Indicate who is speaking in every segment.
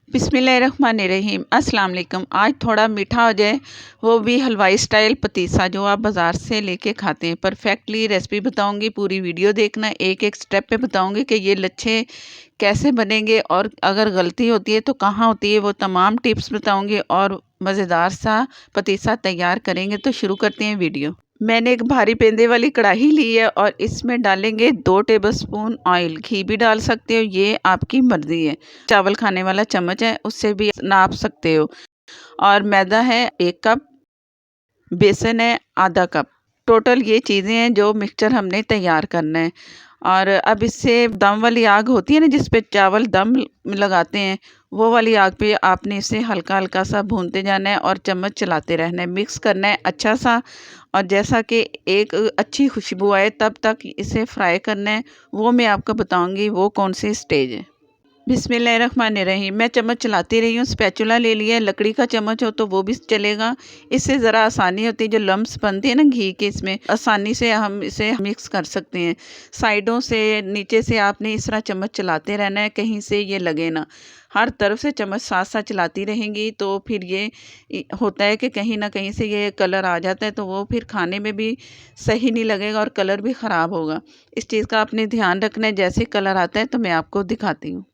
Speaker 1: बिस्मिल्लाहिर्रहमानिर्रहीम अस्सलाम वालेकुम। आज थोड़ा मीठा हो जाए, वो भी हलवाई स्टाइल पतीसा जो आप बाज़ार से लेके खाते हैं। परफेक्टली रेसिपी बताऊंगी, पूरी वीडियो देखना, एक एक स्टेप पे बताऊंगी कि ये लच्छे कैसे बनेंगे और अगर गलती होती है तो कहाँ होती है, वो तमाम टिप्स बताऊंगी और मज़ेदार सा पतीसा तैयार करेंगे। तो शुरू करते हैं वीडियो। मैंने एक भारी पेंदे वाली कढ़ाई ली है और इसमें डालेंगे 2 टेबलस्पून ऑयल। घी भी डाल सकते हो, ये आपकी मर्ज़ी है। चावल खाने वाला चम्मच है, उससे भी नाप सकते हो। और मैदा है 1 कप, बेसन है आधा कप। टोटल ये चीज़ें हैं जो मिक्सचर हमने तैयार करना है। और अब इससे दम वाली आग होती है ना, जिस पे चावल दम लगाते हैं, वो वाली आग पे आपने इसे हल्का हल्का सा भूनते जाना है और चम्मच चलाते रहना है, मिक्स करना है अच्छा सा। और जैसा कि एक अच्छी खुशबू आए तब तक इसे फ्राई करना है, वो मैं आपको बताऊंगी वो कौन सी स्टेज है। बिस्मिल्लाहिर्रहमानिर्रहीम। मैं चम्मच चलाती रही हूँ। स्पैचुला ले लिया है, लकड़ी का चम्मच हो तो वो भी चलेगा। इससे ज़रा आसानी होती है, जो लम्स बनते हैं ना घी के, इसमें आसानी से हम इसे मिक्स कर सकते हैं। साइडों से नीचे से आपने इस तरह चम्मच चलाते रहना है, कहीं से ये लगे ना। हर तरफ से चम्मच साथ साथ चलाती रहेंगी तो फिर ये होता है कि कहीं ना कहीं से ये कलर आ जाता है, तो वो फिर खाने में भी सही नहीं लगेगा और कलर भी ख़राब होगा। इस चीज़ का आपने ध्यान रखना है। जैसे कलर आता है तो मैं आपको दिखाती हूँ।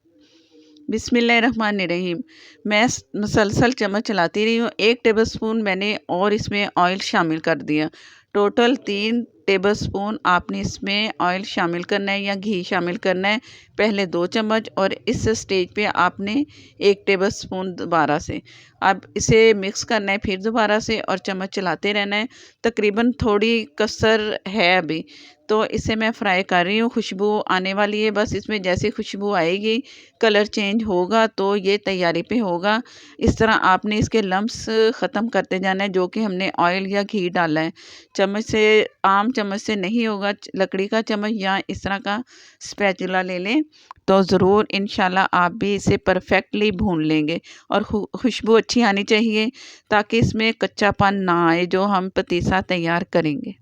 Speaker 1: बिस्मिल्लाहिर्रहमानिर्रहीम। मैं मुसलसल चम्मच चलाती रही हूँ। 1 टेबलस्पून मैंने और इसमें ऑयल शामिल कर दिया। टोटल 3 टेबलस्पून आपने इसमें ऑयल शामिल करना है या घी शामिल करना है। पहले 2 चम्मच और इस स्टेज पे आपने 1 टेबलस्पून दोबारा से। अब इसे मिक्स करना है फिर दोबारा से और चम्मच चलाते रहना है। तकरीबन थोड़ी कसर है अभी, तो इसे मैं फ्राई कर रही हूँ। खुशबू आने वाली है, बस इसमें जैसे खुशबू आएगी, कलर चेंज होगा तो ये तैयारी पे होगा। इस तरह आपने इसके लम्स ख़त्म करते जाना है जो कि हमने ऑयल या घी डाला है। चम्मच से, आम चम्मच से नहीं होगा, लकड़ी का चम्मच या इस तरह का स्पैचुला ले लें तो ज़रूर इंशाल्लाह आप भी इसे परफेक्टली भून लेंगे। और खुशबू अच्छी आनी चाहिए ताकि इसमें कच्चापन ना आए जो हम पतीसा तैयार करेंगे।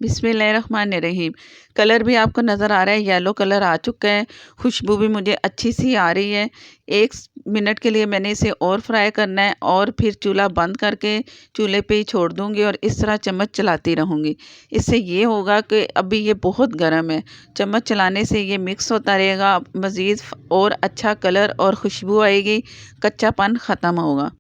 Speaker 1: बिस्मिल्लाहिर्रहमानिर्रहीम। कलर भी आपको नज़र आ रहा है, येलो कलर आ चुका है। खुशबू भी मुझे अच्छी सी आ रही है। 1 मिनट के लिए मैंने इसे और फ्राई करना है और फिर चूल्हा बंद करके चूल्हे पे ही छोड़ दूँगी और इस तरह चम्मच चलाती रहूँगी। इससे ये होगा कि अभी ये बहुत गर्म है, चम्मच चलाने से ये मिक्स होता रहेगा, मज़ीद और अच्छा कलर और खुशबू आएगी, कच्चापन ख़त्म होगा।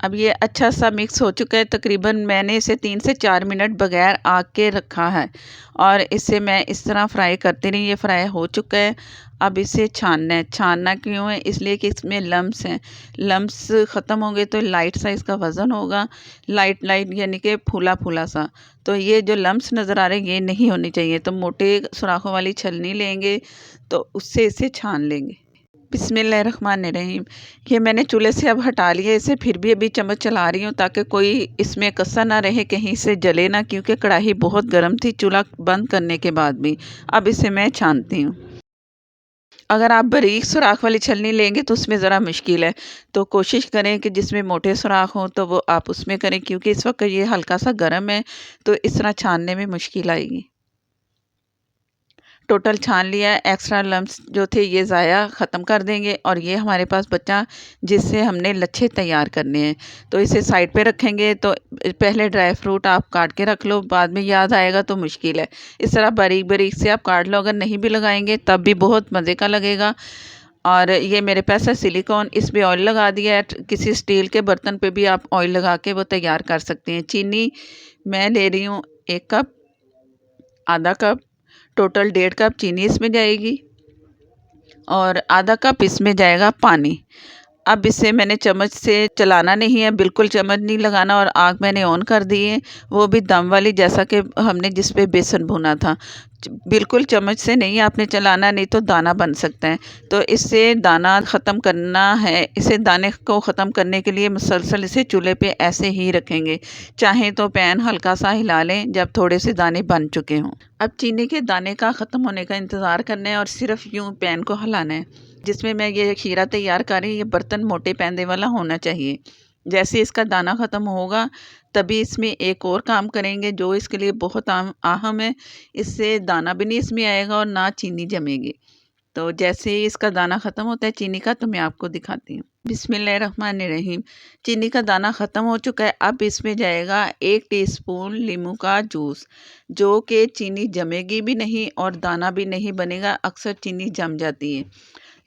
Speaker 1: अब ये अच्छा सा मिक्स हो चुका है। तकरीबन मैंने इसे 3 से 4 मिनट बगैर आग के रखा है और इसे मैं इस तरह फ्राई करती रही। ये फ्राई हो चुका है। अब इसे छानना है। छानना क्यों है? इसलिए कि इसमें लम्स हैं। लम्स ख़त्म होंगे तो लाइट सा इसका वज़न होगा, लाइट लाइट यानी कि फूला फूला सा। तो ये जो लम्स नज़र आ रहे हैं ये नहीं होनी चाहिए। तो मोटे सुराखों वाली छलनी लेंगे तो उससे इसे छान लेंगे। बिस्मिल्लाहिर्रहमानिर्रहीम। ये मैंने चूल्हे से अब हटा लिया इसे, फिर भी अभी चम्मच चला रही हूँ ताकि कोई इसमें कसर ना रहे, कहीं से जले ना, क्योंकि कढ़ाई बहुत गर्म थी चूल्हा बंद करने के बाद भी। अब इसे मैं छानती हूँ। अगर आप बारीक सुराख वाली छलनी लेंगे तो उसमें ज़रा मुश्किल है, तो कोशिश करें कि जिसमें मोटे सुराख हों तो वो आप उसमें करें, क्योंकि इस वक्त ये हल्का सा गर्म है तो इस तरह छानने में मुश्किल आएगी। टोटल छान लिया है। एक्स्ट्रा लम्स जो थे ये ज़ाया ख़त्म कर देंगे और ये हमारे पास बचा जिससे हमने लच्छे तैयार करने हैं। तो इसे साइड पे रखेंगे। तो पहले ड्राई फ्रूट आप काट के रख लो, बाद में याद आएगा तो मुश्किल है। इस तरह बारीक बारीक से आप काट लो, अगर नहीं भी लगाएंगे तब भी बहुत मज़े का लगेगा। और ये मेरे पास है सिलिकॉन, इस पे ऑयल लगा दिया है। किसी स्टील के बर्तन पे भी आप ऑयल लगा के वो तैयार कर सकते हैं। चीनी मैं ले रही हूँ 1 कप, आधा कप, टोटल 1.5 कप चीनी इसमें जाएगी और आधा कप इसमें जाएगा पानी। अब इसे मैंने चम्मच से चलाना नहीं है, बिल्कुल चम्मच नहीं लगाना और आग मैंने ऑन कर दी है, वो भी दम वाली, जैसा कि हमने जिस पे बेसन भुना था। बिल्कुल चम्मच से नहीं आपने चलाना, नहीं तो दाना बन सकता है। तो इससे दाना ख़त्म करना है। इसे दाने को ख़त्म करने के लिए मुसलसल इसे चूल्हे पे ऐसे ही रखेंगे। चाहें तो पैन हल्का सा हिला लें जब थोड़े से दाने बन चुके हों। अब चीनी के दाने का ख़त्म होने का इंतज़ार करना है और सिर्फ यूँ पैन को हिलाना है। जिसमें मैं ये खीरा तैयार कर रही हूँ, ये बर्तन मोटे पैंदे वाला होना चाहिए। जैसे इसका दाना ख़त्म होगा तभी इसमें एक और काम करेंगे जो इसके लिए बहुत अहम है। इससे दाना भी नहीं इसमें आएगा और ना चीनी जमेगी। तो जैसे ही इसका दाना ख़त्म होता है चीनी का, तो मैं आपको दिखाती हूँ। बिस्मिल्लाहिर्रहमानिर्रहीम। चीनी का दाना ख़त्म हो चुका है। अब इसमें जाएगा 1 टीस्पून नींबू का जूस, जो कि चीनी जमेगी भी नहीं और दाना भी नहीं बनेगा। अक्सर चीनी जम जाती है।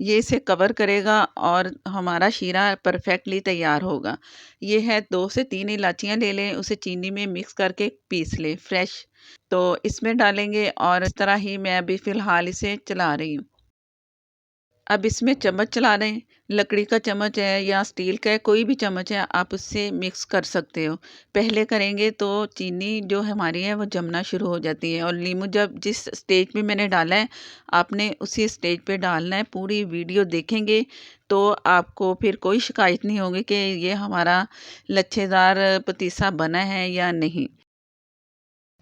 Speaker 1: ये इसे कवर करेगा और हमारा शीरा परफेक्टली तैयार होगा। ये है 2 से 3 इलायचियाँ ले लें, उसे चीनी में मिक्स करके पीस लें फ्रेश। तो इसमें डालेंगे और इस तरह ही मैं अभी फ़िलहाल इसे चला रही हूँ। अब इसमें चम्मच चला रहे हैं, लकड़ी का चम्मच है या स्टील का है, कोई भी चम्मच है, आप उससे मिक्स कर सकते हो। पहले करेंगे तो चीनी जो हमारी है वो जमना शुरू हो जाती है और नींबू जब जिस स्टेज पे मैंने डाला है, आपने उसी स्टेज पे डालना है। पूरी वीडियो देखेंगे तो आपको फिर कोई शिकायत नहीं होगी कि ये हमारा लच्छेदार पतीसा बना है या नहीं।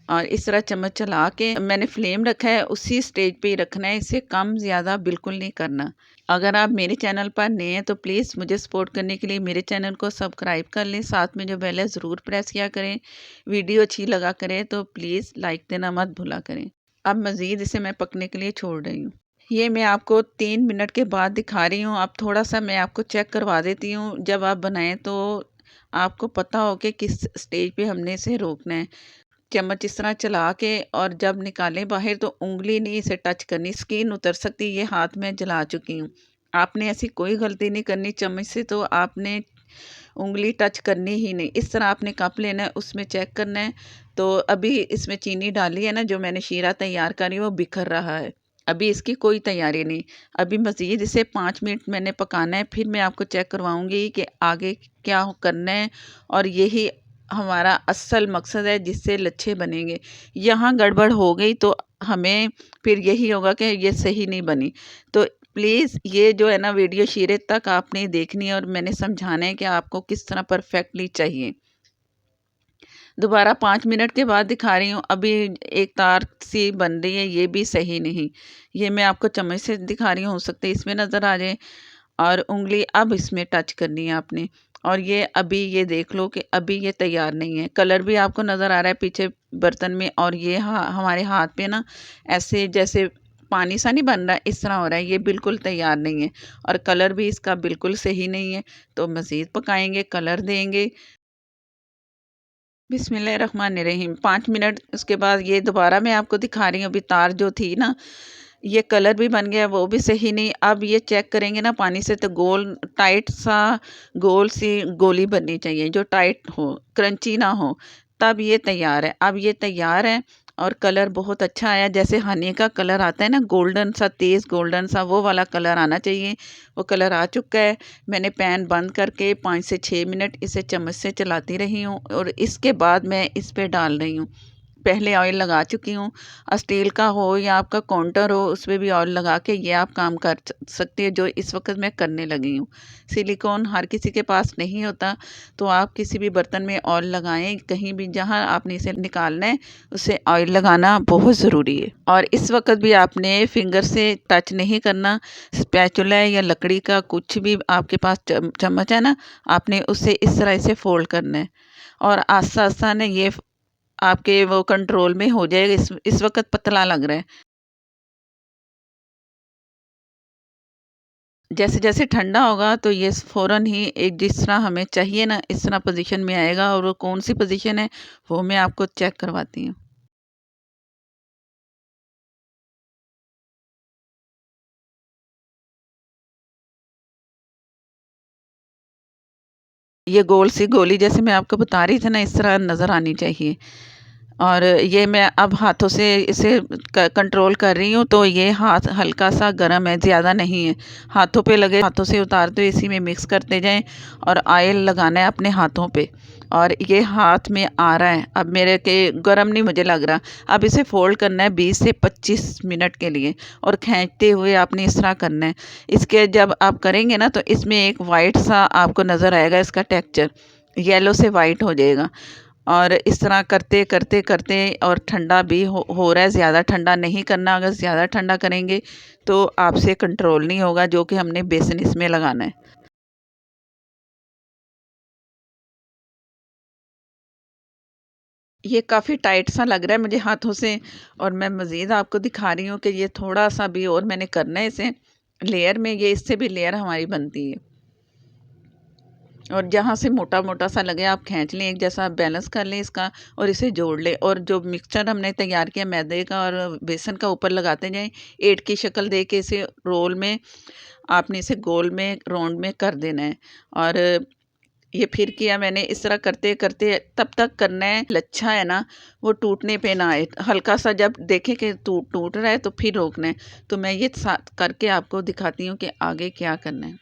Speaker 1: और इस तरह चम्मच चला के मैंने फ्लेम रखा है, उसी स्टेज पे ही रखना है, इसे कम ज़्यादा बिल्कुल नहीं करना। अगर आप मेरे चैनल पर नए हैं तो प्लीज़ मुझे सपोर्ट करने के लिए मेरे चैनल को सब्सक्राइब कर लें, साथ में जो बेल है ज़रूर प्रेस किया करें। वीडियो अच्छी लगा करें तो प्लीज़ लाइक देना मत भूला करें। अब मज़ीद इसे मैं पकने के लिए छोड़ रही हूँ। ये मैं आपको 3 मिनट के बाद दिखा रही हूँ। अब थोड़ा-सा मैं आपको चेक करवा देती हूँ। जब आप बनाएँ तो आपको पता हो कि किस स्टेज पे हमने इसे रोकना है। चम्मच इस तरह चला के और जब निकालें बाहर तो उँगली नहीं इसे टच करनी, स्किन उतर सकती है। ये हाथ में जला चुकी हूँ। आपने ऐसी कोई गलती नहीं करनी चम्मच से, तो आपने उँगली टच करनी ही नहीं। इस तरह आपने कप लेना है, उसमें चेक करना है। तो अभी इसमें चीनी डाली है ना, जो मैंने शीरा तैयार करी है वो बिखर रहा है। अभी इसकी कोई तैयारी नहीं। अभी मज़ीद इसे 5 मिनट मैंने पकाना है, फिर मैं आपको चेक करवाऊँगी कि आगे क्या करना है और यही हमारा असल मकसद है जिससे लच्छे बनेंगे। यहाँ गड़बड़ हो गई तो हमें फिर यही होगा कि ये सही नहीं बनी। तो प्लीज़ ये जो है ना वीडियो शीरे तक आपने देखनी है और मैंने समझाना है कि आपको किस तरह परफेक्टली चाहिए। दोबारा 5 मिनट के बाद दिखा रही हूँ, अभी एक तार सी बन रही है, ये भी सही नहीं। ये मैं आपको चम्मच से दिखा रही हूँ, हो सकता है इसमें नज़र आ जाए। और उँगली अब इसमें टच करनी है आपने और ये अभी ये देख लो कि अभी ये तैयार नहीं है। कलर भी आपको नज़र आ रहा है पीछे बर्तन में और ये हमारे हाथ पे ना ऐसे जैसे पानी सा नहीं बन रहा है, इस तरह हो रहा है। ये बिल्कुल तैयार नहीं है और कलर भी इसका बिल्कुल सही नहीं है। तो मज़ीद पकाएँगे, कलर देंगे। बिस्मिल्लाहिर्रहमानिर्रहीम। 5 मिनट उसके बाद ये दोबारा मैं आपको दिखा रही हूँ। अभी तार जो थी ना, ये कलर भी बन गया, वो भी सही नहीं। अब ये चेक करेंगे ना पानी से तो गोल टाइट सा गोल सी गोली बननी चाहिए जो टाइट हो, क्रंची ना हो, तब ये तैयार है। अब ये तैयार है और कलर बहुत अच्छा आया, जैसे हनी का कलर आता है ना, गोल्डन सा, तेज़ गोल्डन सा, वो वाला कलर आना चाहिए। वो कलर आ चुका है। मैंने पैन बंद करके 5 से 6 मिनट इसे चम्मच से चलाती रही हूँ और इसके बाद मैं इस पे डाल रही हूँ। पहले ऑयल लगा चुकी हूँ। स्टील का हो या आपका काउंटर हो, उसमें भी ऑयल लगा के ये आप काम कर सकती है, जो इस वक्त मैं करने लगी हूँ। सिलिकॉन हर किसी के पास नहीं होता, तो आप किसी भी बर्तन में ऑयल लगाएं। कहीं भी जहाँ आपने इसे निकालना है उसे ऑयल लगाना बहुत ज़रूरी है। और इस वक्त भी आपने फिंगर से टच नहीं करना। स्पैचुला या लकड़ी का कुछ भी आपके पास चम्मच है ना, आपने उससे इस तरह इसे फोल्ड करना है और आस्ता आस्ता ना ये आपके वो कंट्रोल में हो जाएगा। इस वक़्त पतला लग रहा है। जैसे-जैसे ठंडा होगा तो ये फ़ौरन ही एक जिस तरह हमें चाहिए ना, इस तरह पोज़ीशन में आएगा और वो कौन-सी पोज़ीशन है, वो मैं आपको चेक करवाती हूँ। ये गोल सी गोली जैसे मैं आपको बता रही थी ना, इस तरह नज़र आनी चाहिए। और ये मैं अब हाथों से इसे कंट्रोल कर रही हूँ, तो ये हाथ हल्का सा गर्म है, ज़्यादा नहीं है। हाथों पे लगे, हाथों से उतारते हुए इसी में मिक्स करते जाएं और ऑयल लगाना है अपने हाथों पे। और ये हाथ में आ रहा है, अब मेरे के गर्म नहीं मुझे लग रहा। अब इसे फोल्ड करना है 20 से 25 मिनट के लिए और खींचते हुए आपने इस तरह करना है। इसके जब आप करेंगे ना तो इसमें एक वाइट सा आपको नज़र आएगा, इसका टेक्सचर येलो से वाइट हो जाएगा। और इस तरह करते करते करते और ठंडा भी हो रहा है, ज़्यादा ठंडा नहीं करना। अगर ज़्यादा ठंडा करेंगे तो आपसे कंट्रोल नहीं होगा, जो कि हमने बेसन इसमें लगाना है। ये काफ़ी टाइट सा लग रहा है मुझे हाथों से, और मैं मज़ीद आपको दिखा रही हूँ कि ये थोड़ा-सा भी और मैंने करना है इसे लेयर में, ये इससे भी लेयर हमारी बनती है। और जहाँ से मोटा-मोटा सा लगे आप खींच लें, एक जैसा बैलेंस कर लें इसका और इसे जोड़ लें, और जो मिक्सचर हमने तैयार किया मैदे का और बेसन का ऊपर लगाते जाएँ। 8 की शक्ल दे के इसे रोल में आपने इसे गोल में राउंड में कर देना है। और ये फिर किया मैंने, इस तरह करते-करते तब तक करना है लच्छा है ना वो टूटने पे ना आए। हल्का-सा जब देखें कि टूट रहा है तो फिर रोकना है। तो मैं ये साथ करके आपको दिखाती हूँ कि आगे क्या करना है।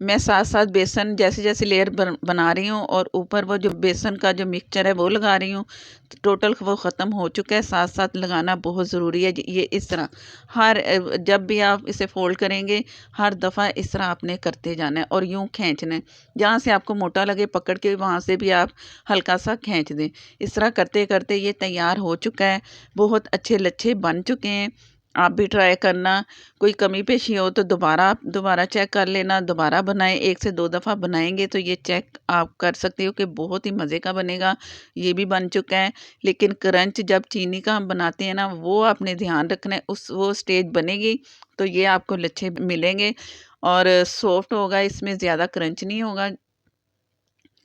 Speaker 1: मैं साथ-साथ बेसन जैसे-जैसे लेयर बना रही हूँ और ऊपर वो जो बेसन का जो मिक्सचर है वो लगा रही हूँ। टोटल वो ख़त्म हो चुका है, साथ-साथ लगाना बहुत ज़रूरी है। ये इस तरह जब भी आप इसे फ़ोल्ड करेंगे, हर दफ़ा इस तरह आपने करते जाना है और यूँ खींचना है। जहाँ से आपको मोटा लगे पकड़ के वहाँ से भी आप हल्का-सा खींच दें। इस तरह करते-करते ये तैयार हो चुका है। बहुत अच्छे लच्छे बन चुके हैं। आप भी ट्राई करना। कोई कमी पेशी हो तो दोबारा चेक कर लेना, दोबारा बनाएँ, 1 से 2 दफ़ा बनाएँगे तो ये चेक आप कर सकते हो कि बहुत ही मज़े का बनेगा। ये भी बन चुका है, लेकिन क्रंच जब चीनी का हम बनाते हैं ना, वो आपने ध्यान रखना है, वो स्टेज बनेगी, तो ये आपको लच्छे मिलेंगे और सॉफ्ट होगा, इसमें ज़्यादा क्रंच नहीं होगा।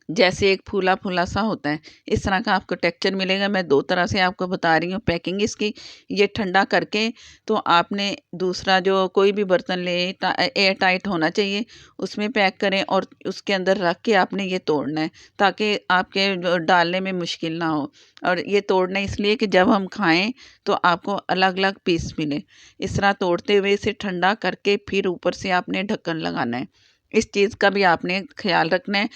Speaker 1: जैसे एक फूला-फूला सा होता है, इस तरह का आपको टेक्सचर मिलेगा। मैं 2 तरह से आपको बता रही हूँ पैकिंग इसकी। ये ठंडा करके तो आपने दूसरा जो कोई भी बर्तन लें एयर टाइट होना चाहिए, उसमें पैक करें और उसके अंदर रख के आपने ये तोड़ना है, ताकि आपके जो डालने में मुश्किल ना हो। और ये तोड़ना इसलिए कि जब हम खाएँ तो आपको अलग-अलग पीस मिले। इस तरह तोड़ते हुए इसे ठंडा करके फिर ऊपर से आपने ढक्कन लगाना है। इस चीज़ का भी आपने ख़्याल रखना है।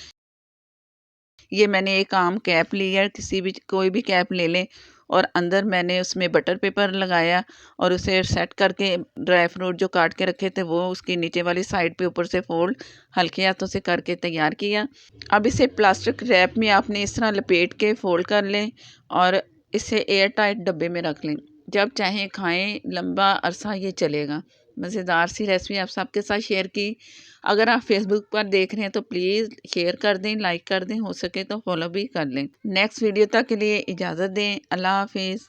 Speaker 1: ये मैंने एक आम कैप ली है, किसी भी कोई भी कैप ले लें और अंदर मैंने उसमें बटर पेपर लगाया और उसे सेट करके ड्राई फ्रूट जो काट के रखे थे वो उसकी नीचे वाली साइड पे ऊपर से फ़ोल्ड हल्के हाथों से करके तैयार किया। अब इसे प्लास्टिक रैप में आपने इस तरह लपेट के फ़ोल्ड कर लें और इसे एयर टाइट डब्बे में रख लें। जब चाहें खाएँ, लंबा अरसा ये चलेगा। मज़ेदार सी रेसिपी आप सबके साथ शेयर की। अगर आप फ़ेसबुक पर देख रहे हैं तो प्लीज़ शेयर कर दें, लाइक कर दें, हो सके तो फ़ॉलो भी कर लें। नेक्स्ट वीडियो तक के लिए इजाज़त दें। अल्लाह हाफ़िज़।